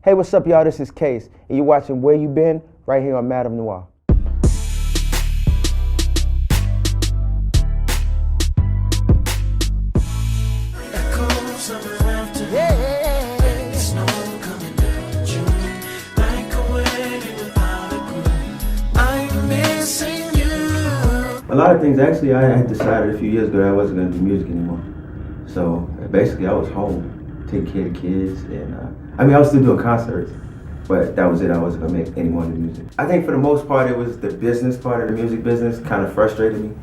Hey, what's up, y'all? This is Case, and you're watching Where You Been right here on MadameNoire. A lot of things, actually, I had decided a few years ago that I wasn't going to do music anymore. So basically, I was home, taking care of the kids, and I was still doing concerts, but that was it. I wasn't going to make any more of the music. I think for the most part, it was the business part of the music business kind of frustrated me,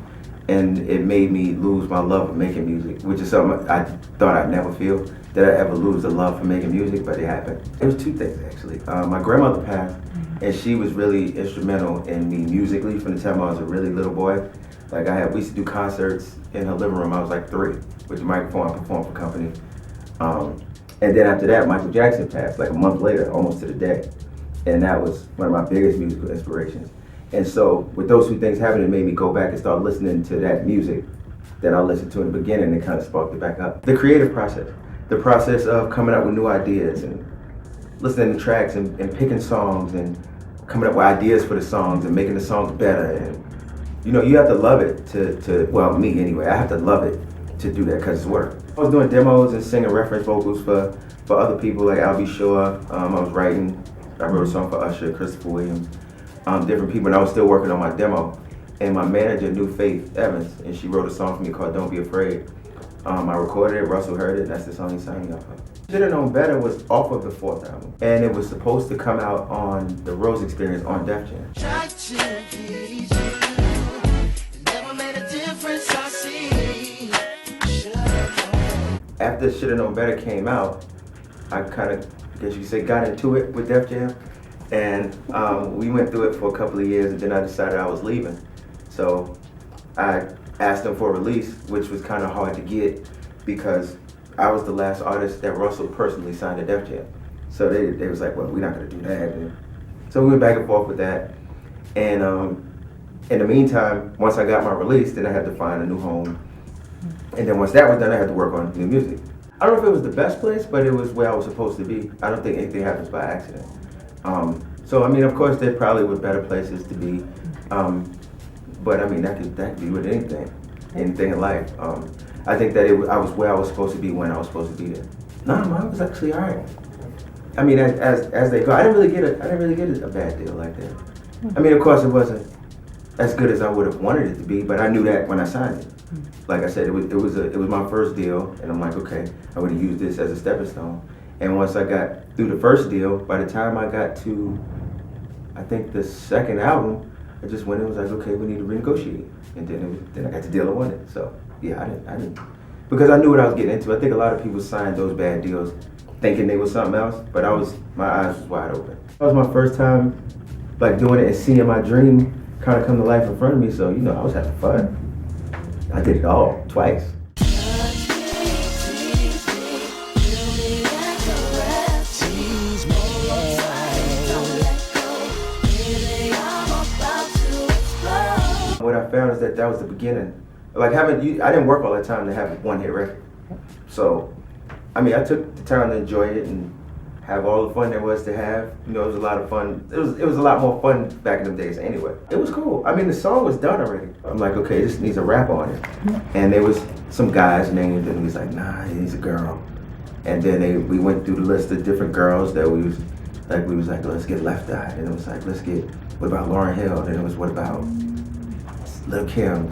and it made me lose my love of making music, which is something I thought I'd never feel, that I'd ever lose the love for making music, but it happened. It was two things, actually. My grandmother passed, and she was really instrumental in me musically from the time I was a really little boy. Like we used to do concerts in her living room. I was like 3 with the microphone. I performed for company. And then after that, Michael Jackson passed like a month later, almost to the day. And that was one of my biggest musical inspirations. And so with those two things happening, it made me go back and start listening to that music that I listened to in the beginning, and kind of sparked it back up. The creative process, the process of coming up with new ideas and listening to tracks and picking songs and coming up with ideas for the songs and making the songs better. And you know, you have to love it well, me anyway, I have to love it to do that because it's work. I was doing demos and singing reference vocals for other people like I'll Be Sure. I was writing, I wrote a song for Usher, Christopher Williams, different people, and I was still working on my demo. And my manager knew Faith Evans, and she wrote a song for me called Don't Be Afraid. I recorded it, Russell heard it, and that's the song he signed me up for. Should've Known Better was off of the 4th album, and it was supposed to come out on the Rose Experience on Def Jam. After Should've Known Better came out, I kind of, I guess you could say, got into it with Def Jam, and we went through it for a couple of years, and then I decided I was leaving. So I asked them for a release, which was kind of hard to get because I was the last artist that Russell personally signed to Def Jam. So they was like, well, we're not gonna do that. And so we went back and forth with that. And in the meantime, once I got my release, then I had to find a new home. And then once that was done, I had to work on new music. I don't know if it was the best place, but it was where I was supposed to be. I don't think anything happens by accident. So I mean, of course, there probably were better places to be. But I mean, that could be with anything in life. I think that I was where I was supposed to be when I was supposed to be there. No, mine was actually all right. I mean, as they go, I didn't really get a bad deal like that. I mean, of course, it wasn't as good as I would have wanted it to be, but I knew that when I signed it. Like I said, it was my first deal, and I'm like, okay, I'm gonna use this as a stepping stone. And once I got through the first deal, by the time I got to, I think the second album, I just went and was like, okay, we need to renegotiate. And then I got the deal I wanted. So yeah, I didn't, because I knew what I was getting into. I think a lot of people signed those bad deals thinking they was something else, but my eyes was wide open. That was my first time like doing it and seeing my dream kind of come to life in front of me. So, you know, I was having fun. I did it all, twice. What I found is that was the beginning. Like I didn't work all the time to have a one-hit record. So, I mean, I took the time to enjoy it and have all the fun there was to have. You know, it was a lot of fun. It was a lot more fun back in them days anyway. It was cool. I mean, the song was done already. I'm like, okay, this needs a rap on it. And there was some guys named, and he was like, nah, he's a girl. And then we went through the list of different girls that we was like, let's get Left Eye. And it was like, what about Lauryn Hill? Then it was, what about Lil' Kim?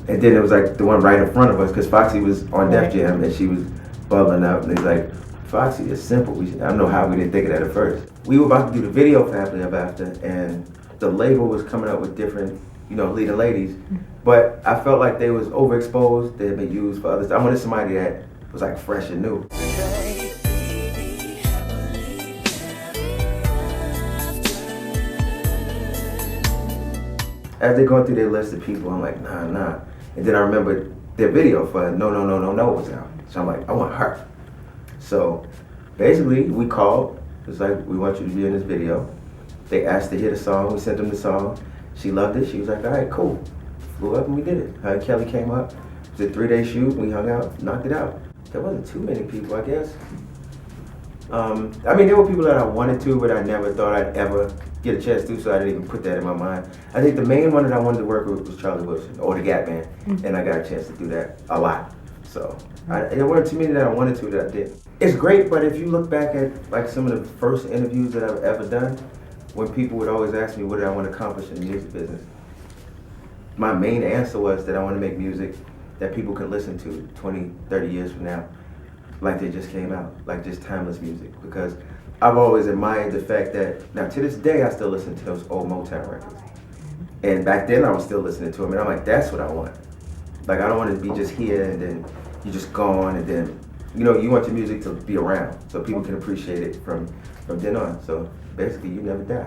And then it was like the one right in front of us, because Foxy was on Def Jam, and she was bubbling up, and he's like, Foxy is simple. I don't know how we didn't think of that at first. We were about to do the video for Happily Ever After, and the label was coming up with different, you know, leading ladies, but I felt like they was overexposed. They had been used for others. I wanted somebody that was like fresh and new. As they're going through their list of people, I'm like, nah. And then I remember their video for No was out. So I'm like, I want her. So basically, we called. It's like, we want you to be in this video. They asked to hear the song. We sent them the song. She loved it. She was like, all right, cool. Flew up and we did it. Her and Kelly came up. It was a 3-day shoot. We hung out, knocked it out. There wasn't too many people, I guess. I mean, there were people that I wanted to, but I never thought I'd ever get a chance to, so I didn't even put that in my mind. I think the main one that I wanted to work with was Charlie Wilson, or the Gap Band, and I got a chance to do that a lot. So there weren't too many that I wanted to that I did. It's great, but if you look back at like some of the first interviews that I've ever done, when people would always ask me what did I want to accomplish in the music business, my main answer was that I want to make music that people can listen to 20, 30 years from now, like they just came out, like just timeless music. Because I've always admired the fact that, now to this day, I still listen to those old Motown records. And back then I was still listening to them, and I'm like, that's what I want. Like, I don't want to be just here and then you're just gone, and then, you know, you want your music to be around so people can appreciate it from then on. So basically, you never die.